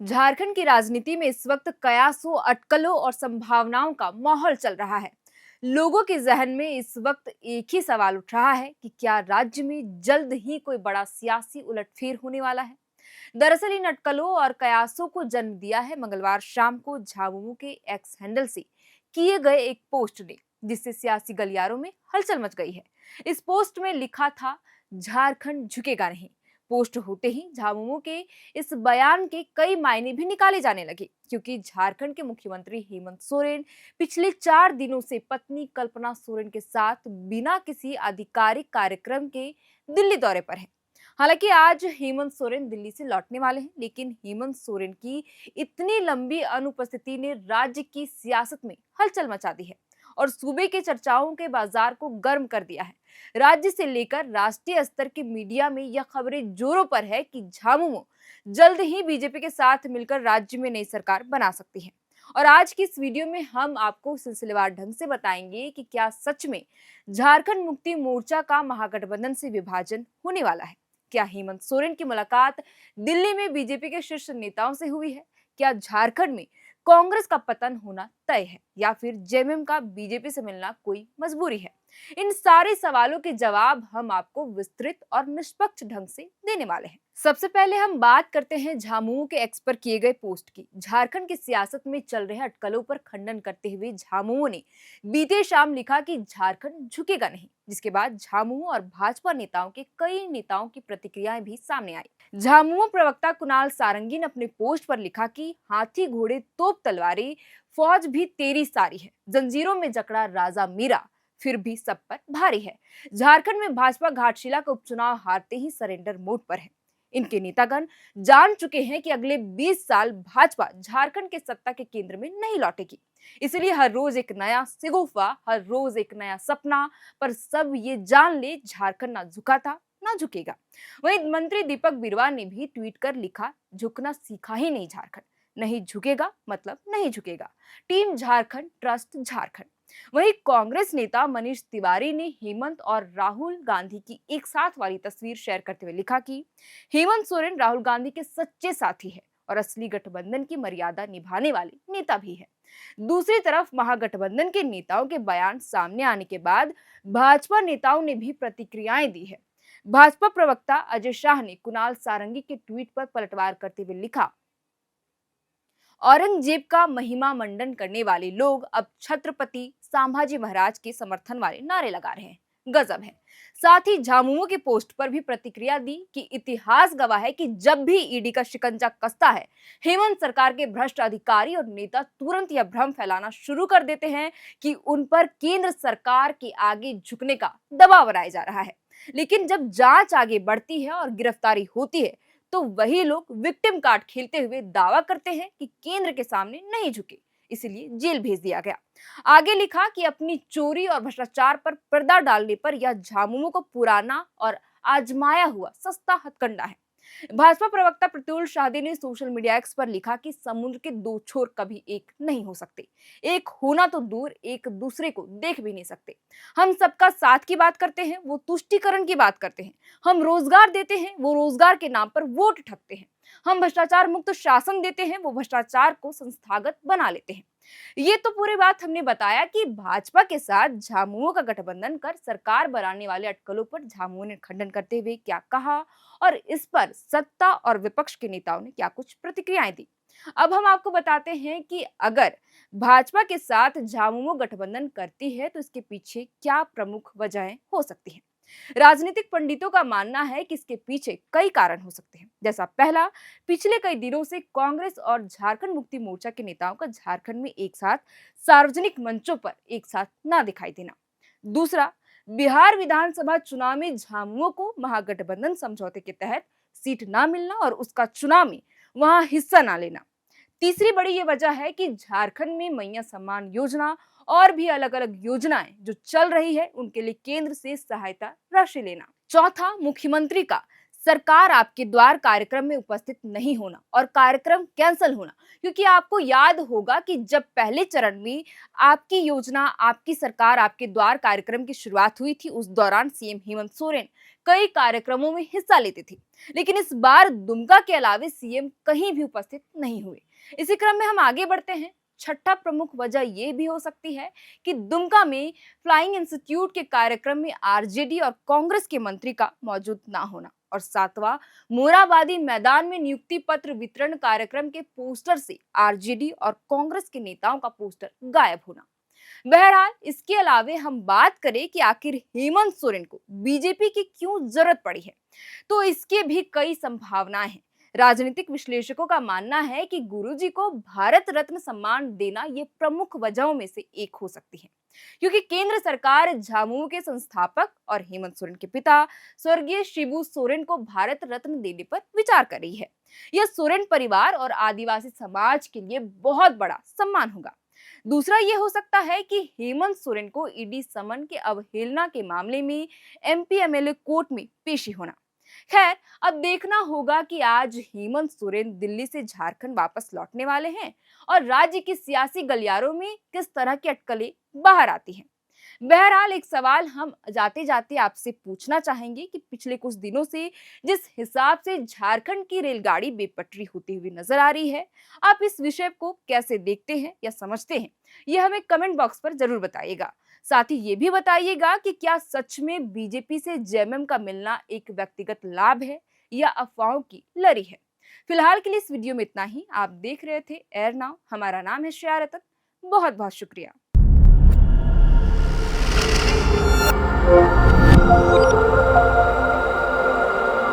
झारखंड की राजनीति में इस वक्त कयासों, अटकलों और संभावनाओं का माहौल चल रहा है। लोगों के जहन में इस वक्त एक ही सवाल उठ रहा है कि क्या राज्य में जल्द ही कोई बड़ा सियासी उलटफेर होने वाला है। दरअसल इन अटकलों और कयासों को जन्म दिया है मंगलवार शाम को झामुमो के एक्स हैंडल से किए गए एक पोस्ट ने, जिससे सियासी गलियारों में हलचल मच गई है। इस पोस्ट में लिखा था, झारखंड झुकेगा नहीं। पोस्ट होते ही झामुमो के इस बयान के कई मायने भी निकाले जाने लगे, क्योंकि झारखंड के मुख्यमंत्री हेमंत सोरेन पिछले 4 दिनों से पत्नी कल्पना सोरेन के साथ बिना किसी आधिकारिक कार्यक्रम के दिल्ली दौरे पर हैं। हालांकि आज हेमंत सोरेन दिल्ली से लौटने वाले हैं, लेकिन हेमंत सोरेन की इतनी लंबी अनुपस्थिति ने राज्य की सियासत में हलचल मचा दी है और सूबे के चर्चाओं के बाजार को गर्म कर दिया है। राज्य से लेकर राष्ट्रीय स्तर के मीडिया में यह खबरें जोरों पर है कि झामुमो जल्द ही बीजेपी के साथ मिलकर राज्य में नई सरकार बना सकती है। और आज की इस वीडियो में हम आपको सिलसिलेवार ढंग से बताएंगे कि क्या सच में झारखंड मुक्ति मोर्चा का महागठबंधन से विभाजन होने वाला है। क्या हेमंत सोरेन की मुलाकात दिल्ली में बीजेपी के शीर्ष नेताओं से हुई है। क्या झारखंड में कांग्रेस का पतन होना तय है या फिर जेएमएम का बीजेपी से मिलना कोई मजबूरी है। इन सारे सवालों के जवाब हम आपको विस्तृत और निष्पक्ष ढंग से देने वाले हैं। सबसे पहले हम बात करते हैं झामुमो के एक्स पर किए गए पोस्ट की। झारखंड की सियासत में चल रहे अटकलों पर खंडन करते हुए झामुमो ने बीते शाम लिखा कि झारखंड झुकेगा नहीं, जिसके बाद झामुमो और भाजपा नेताओं के कई नेताओं की प्रतिक्रियाएं भी सामने आई। झामुमो प्रवक्ता कुणाल सारंगी ने अपने पोस्ट पर लिखा कि हाथी घोड़े तोप तलवारें, फौज भी तेरी सारी है, जंजीरों में जकड़ा राजा मीरा फिर भी सब पर भारी है। झारखंड में भाजपा घाटशिला का उपचुनाव हारते ही सरेंडर मोड पर है। इनके नेतागण जान चुके हैं कि अगले 20 साल भाजपा झारखंड के सत्ता के केंद्र में नहीं लौटेगी। इसलिए हर रोज एक नया सिगोफा, हर रोज एक नया सपना, पर सब ये जान ले झारखंड ना झुका था ना झुकेगा। वहीं मंत्री दीपक बिरुवा ने भी ट्वीट कर लिखा, झुकना सीखा ही नहीं झारखंड, नहीं झुकेगा मतलब नहीं झुकेगा। Team Jharkhand, trust Jharkhand. वहीं कांग्रेस नेता मनीष तिवारी ने हेमंत और राहुल गांधी की एक साथ वाली तस्वीर शेयर करते हुए लिखा कि हेमंत सोरेन राहुल गांधी के सच्चे साथी है और असली गठबंधन की मर्यादा निभाने वाले नेता भी है। दूसरी तरफ महागठबंधन के नेताओं के बयान सामने आने के बाद भाजपा नेताओं ने भी प्रतिक्रियाएं दी है। भाजपा प्रवक्ता अजय शाह ने कुणाल सारंगी के ट्वीट पर पलटवार करते हुए लिखा, औरंगजेब का महिमा मंडन करने वाले लोग अब छत्रपति संभाजी महाराज के समर्थन वाले नारे लगा रहे हैं। गजब है। साथ ही झामुमो के पोस्ट पर भी प्रतिक्रिया दी कि इतिहास गवाह है कि जब भी ईडी का शिकंजा कसता है, हेमंत सरकार के भ्रष्ट अधिकारी और नेता तुरंत यह भ्रम फैलाना शुरू कर देते हैं कि उन पर केंद्र सरकार के आगे झुकने का दबाव बनाया जा रहा है। लेकिन जब जांच आगे बढ़ती है और गिरफ्तारी होती है, तो वही लोग विक्टिम कार्ड खेलते हुए दावा करते हैं कि केंद्र के सामने नहीं झुके, इसलिए जेल भेज दिया गया। आगे लिखा कि अपनी चोरी और भ्रष्टाचार पर पर्दा डालने पर यह झामुमो को पुराना और आजमाया हुआ सस्ता हथकंडा है। भाजपा प्रवक्ता प्रत्युल शाहदे ने सोशल मीडिया एक्स पर लिखा कि समुद्र के दो छोर कभी एक नहीं हो सकते, एक होना तो दूर एक दूसरे को देख भी नहीं सकते। हम सबका साथ की बात करते हैं, वो तुष्टीकरण की बात करते हैं। हम रोजगार देते हैं, वो रोजगार के नाम पर वोट ठगते हैं। हम भ्रष्टाचार मुक्त शासन देते हैं, वो भ्रष्टाचार को संस्थागत बना लेते हैं। ये तो पूरी बात हमने बताया कि भाजपा के साथ झामुमो का गठबंधन कर सरकार बनाने वाले अटकलों पर झामुमो ने खंडन करते हुए क्या कहा और इस पर सत्ता और विपक्ष के नेताओं ने क्या कुछ प्रतिक्रियाएं दी। अब हम आपको बताते हैं कि अगर भाजपा के साथ झामुमो गठबंधन करती है तो इसके पीछे क्या प्रमुख वजहें हो सकती हैं। राजनीतिक पंडितों का मानना है कि इसके पीछे कई कारण हो सकते हैं। जैसा पहला, पिछले कई दिनों से कांग्रेस और झारखंड मुक्ति मोर्चा के नेताओं का झारखंड में एक साथ सार्वजनिक मंचों पर एक साथ ना दिखाई देना। दूसरा, बिहार विधानसभा चुनाव में झामुमो को महागठबंधन समझौते के तहत सीट ना मिलना और उसका चुनाव में वहां हिस्सा ना लेना। तीसरी बड़ी ये वजह है कि झारखंड में मैया सम्मान योजना और भी अलग अलग योजनाएं जो चल रही है, उनके लिए केंद्र से सहायता राशि लेना। चौथा, मुख्यमंत्री का सरकार आपके द्वार कार्यक्रम में उपस्थित नहीं होना और कार्यक्रम कैंसिल होना, क्योंकि आपको याद होगा कि जब पहले चरण में आपकी योजना आपकी सरकार आपके द्वार कार्यक्रम की शुरुआत हुई थी, उस दौरान सीएम हेमंत सोरेन कई कार्यक्रमों में हिस्सा लेते थे। लेकिन इस बार दुमका के अलावे सीएम कहीं भी उपस्थित नहीं हुए। इसी क्रम में हम आगे बढ़ते हैं। छठा प्रमुख वजह यह भी हो सकती है कि दुमका में फ्लाइंग इंस्टीट्यूट के कार्यक्रम में आरजेडी और कांग्रेस के मंत्री का मौजूद ना होना, और सातवां, मोराबादी मैदान में नियुक्ति पत्र वितरण कार्यक्रम के पोस्टर से आरजेडी और कांग्रेस के नेताओं का पोस्टर गायब होना। बहरहाल, इसके अलावे हम बात करें कि आखिर हेमंत सोरेन को बीजेपी की क्यों जरूरत पड़ी है, तो इसके भी कई संभावनाएं हैं। राजनीतिक विश्लेषकों का मानना है कि गुरुजी को भारत रत्न सम्मान देना ये प्रमुख वजहों में से एक हो सकती है, क्योंकि केंद्र सरकार झामुमो के संस्थापक और हेमंत सोरेन के पिता स्वर्गीय शिबू सोरेन को भारत रत्न देने पर विचार कर रही है। यह सोरेन परिवार और आदिवासी समाज के लिए बहुत बड़ा सम्मान होगा। दूसरा ये हो सकता है कि हेमंत सोरेन को ईडी समन के अवहेलना के मामले में एमपी एमएलए कोर्ट में पेशी होना। खैर, अब देखना होगा कि आज हेमंत सोरेन दिल्ली से झारखंड वापस लौटने वाले हैं और राज्य की सियासी गलियारों में किस तरह की अटकलें बाहर आती हैं। बहरहाल, एक सवाल हम जाते जाते आपसे पूछना चाहेंगे कि पिछले कुछ दिनों से जिस हिसाब से झारखंड की रेलगाड़ी बेपटरी होती हुई नजर आ रही है, आप इस विषय को कैसे देखते हैं या समझते हैं, यह हमें कमेंट बॉक्स पर जरूर बताइएगा। साथ ही ये भी बताइएगा कि क्या सच में बीजेपी से जेएमएम का मिलना एक व्यक्तिगत लाभ है या अफवाहों की लड़ी है। फिलहाल के लिए इस वीडियो में इतना ही। आप देख रहे थे एयर नाउ। हमारा नाम है श्रेया रतन। बहुत बहुत शुक्रिया।